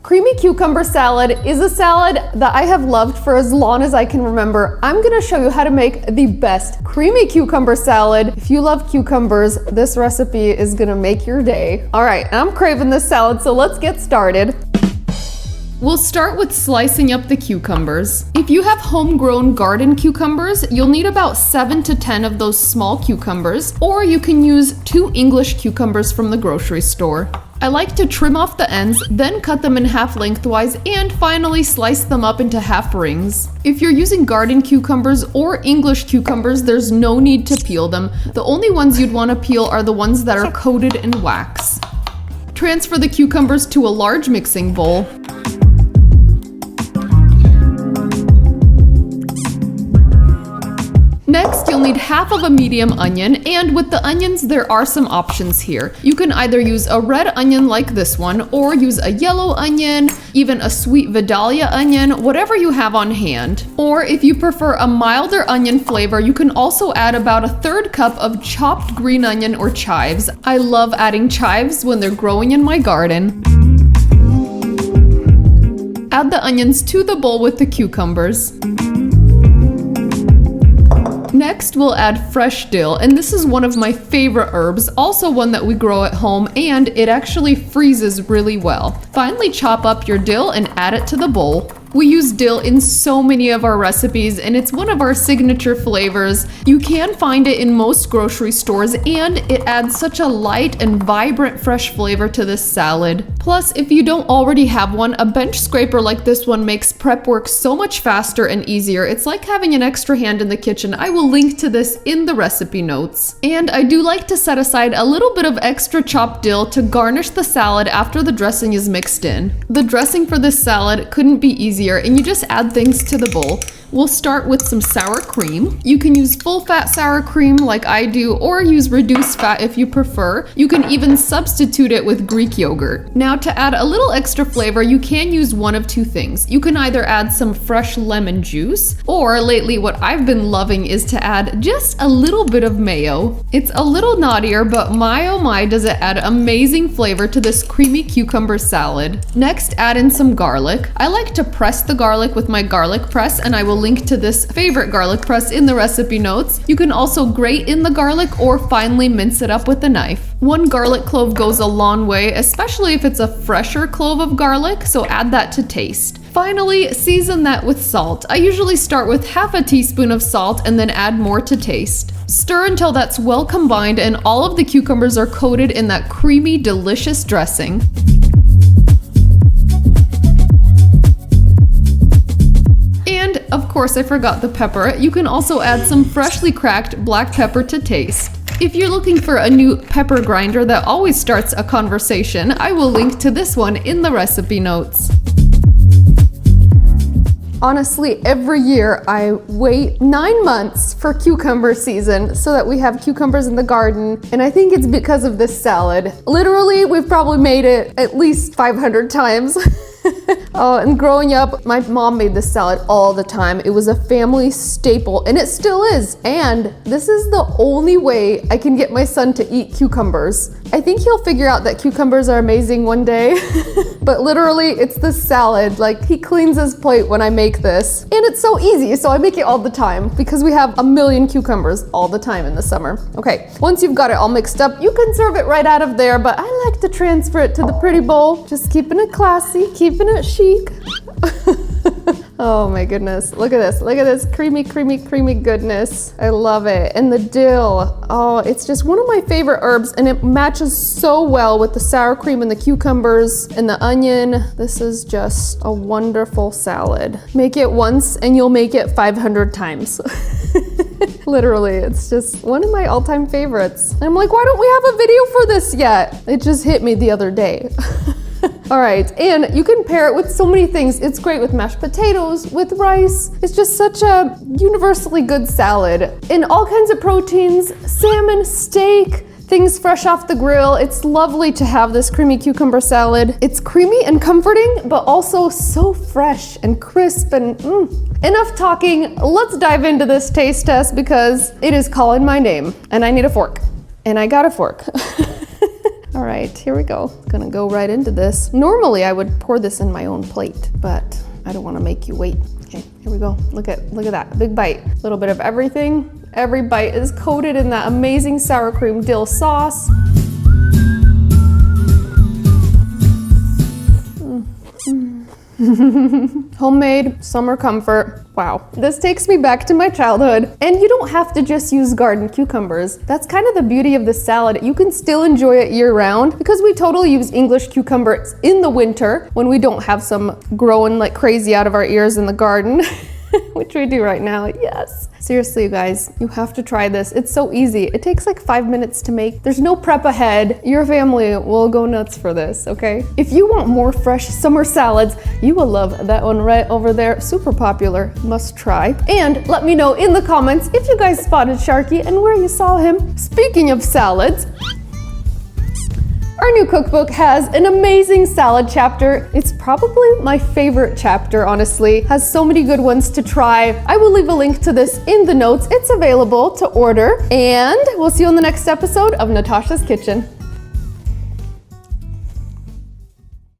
Creamy cucumber salad is a salad that I have loved for as long as I can remember. I'm gonna show you how to make the best creamy cucumber salad. If you love cucumbers, this recipe is gonna make your day. All right, I'm craving this salad, so let's get started. We'll start with slicing up the cucumbers. If you have homegrown garden cucumbers, you'll need about 7 to 10 of those small cucumbers, or you can use 2 English cucumbers from the grocery store. I like to trim off the ends, then cut them in half lengthwise, and finally slice them up into half rings. If you're using garden cucumbers or English cucumbers, there's no need to peel them. The only ones you'd want to peel are the ones that are coated in wax. Transfer the cucumbers to a large mixing bowl. Next, you'll need half of a medium onion, and with the onions, there are some options here. You can either use a red onion like this one, or use a yellow onion, even a sweet Vidalia onion, whatever you have on hand. Or if you prefer a milder onion flavor, you can also add about a 1/3 cup of chopped green onion or chives. I love adding chives when they're growing in my garden. Add the onions to the bowl with the cucumbers. Next, we'll add fresh dill, and this is one of my favorite herbs, also one that we grow at home, and it actually freezes really well. Finally, chop up your dill and add it to the bowl. We use dill in so many of our recipes, and it's one of our signature flavors. You can find it in most grocery stores, and it adds such a light and vibrant fresh flavor to this salad. Plus, if you don't already have one, a bench scraper like this one makes prep work so much faster and easier. It's like having an extra hand in the kitchen. I will link to this in the recipe notes. And I do like to set aside a little bit of extra chopped dill to garnish the salad after the dressing is mixed in. The dressing for this salad couldn't be easier, and you just add things to the bowl. We'll start with some sour cream. You can use full-fat sour cream like I do, or use reduced fat if you prefer. You can even substitute it with Greek yogurt. Now, to add a little extra flavor, you can use one of 2 things. You can either add some fresh lemon juice, or lately what I've been loving is to add just a little bit of mayo. It's a little naughtier, but my oh my does it add amazing flavor to this creamy cucumber salad. Next, add in some garlic. I like to press the garlic with my garlic press, and I will link to this favorite garlic press in the recipe notes. You can also grate in the garlic or finely mince it up with a knife. 1 garlic clove goes a long way, especially if it's a fresher clove of garlic, so add that to taste. Finally, season that with salt. I usually start with half a teaspoon of salt and then add more to taste. Stir until that's well combined and all of the cucumbers are coated in that creamy, delicious dressing. Of course, I forgot the pepper. You can also add some freshly cracked black pepper to taste. If you're looking for a new pepper grinder that always starts a conversation, I will link to this one in the recipe notes. Honestly, every year I wait 9 months for cucumber season so that we have cucumbers in the garden, and I think it's because of this salad. Literally, we've probably made it at least 500 times. Oh, and growing up, my mom made this salad all the time. It was a family staple, and it still is. And this is the only way I can get my son to eat cucumbers. I think he'll figure out that cucumbers are amazing one day. But literally, it's this salad. Like, he cleans his plate when I make this. And it's so easy, so I make it all the time because we have a million cucumbers all the time in the summer. Okay, once you've got it all mixed up, you can serve it right out of there, but I like to transfer it to the pretty bowl. Just keeping it classy, keeping it chic. Oh my goodness, look at this creamy, creamy, creamy goodness. I love it. And the dill, oh, it's just one of my favorite herbs, and it matches so well with the sour cream and the cucumbers and the onion. This is just a wonderful salad. Make it once and you'll make it 500 times. Literally, it's just one of my all-time favorites. I'm like, why don't we have a video for this yet? It just hit me the other day. All right, and you can pair it with so many things. It's great with mashed potatoes, with rice. It's just such a universally good salad. And all kinds of proteins, salmon, steak, things fresh off the grill. It's lovely to have this creamy cucumber salad. It's creamy and comforting, but also so fresh and crisp and Enough talking, let's dive into this taste test because it is calling my name and I need a fork. And I got a fork. All right, here we go. Gonna go right into this. Normally I would pour this in my own plate, but I don't wanna make you wait. Okay, here we go. Look at that, big bite. A little bit of everything. Every bite is coated in that amazing sour cream dill sauce. Homemade summer comfort. Wow. This takes me back to my childhood. And you don't have to just use garden cucumbers. That's kind of the beauty of this salad. You can still enjoy it year round because we totally use English cucumbers in the winter when we don't have some growing like crazy out of our ears in the garden. Which we do right now, yes. Seriously, you guys, you have to try this. It's so easy. It takes like 5 minutes to make. There's no prep ahead. Your family will go nuts for this, okay? If you want more fresh summer salads, you will love that one right over there. Super popular, must try. And let me know in the comments if you guys spotted Sharky and where you saw him. Speaking of salads, our new cookbook has an amazing salad chapter. It's probably my favorite chapter, honestly. Has so many good ones to try. I will leave a link to this in the notes. It's available to order. And we'll see you in the next episode of Natasha's Kitchen.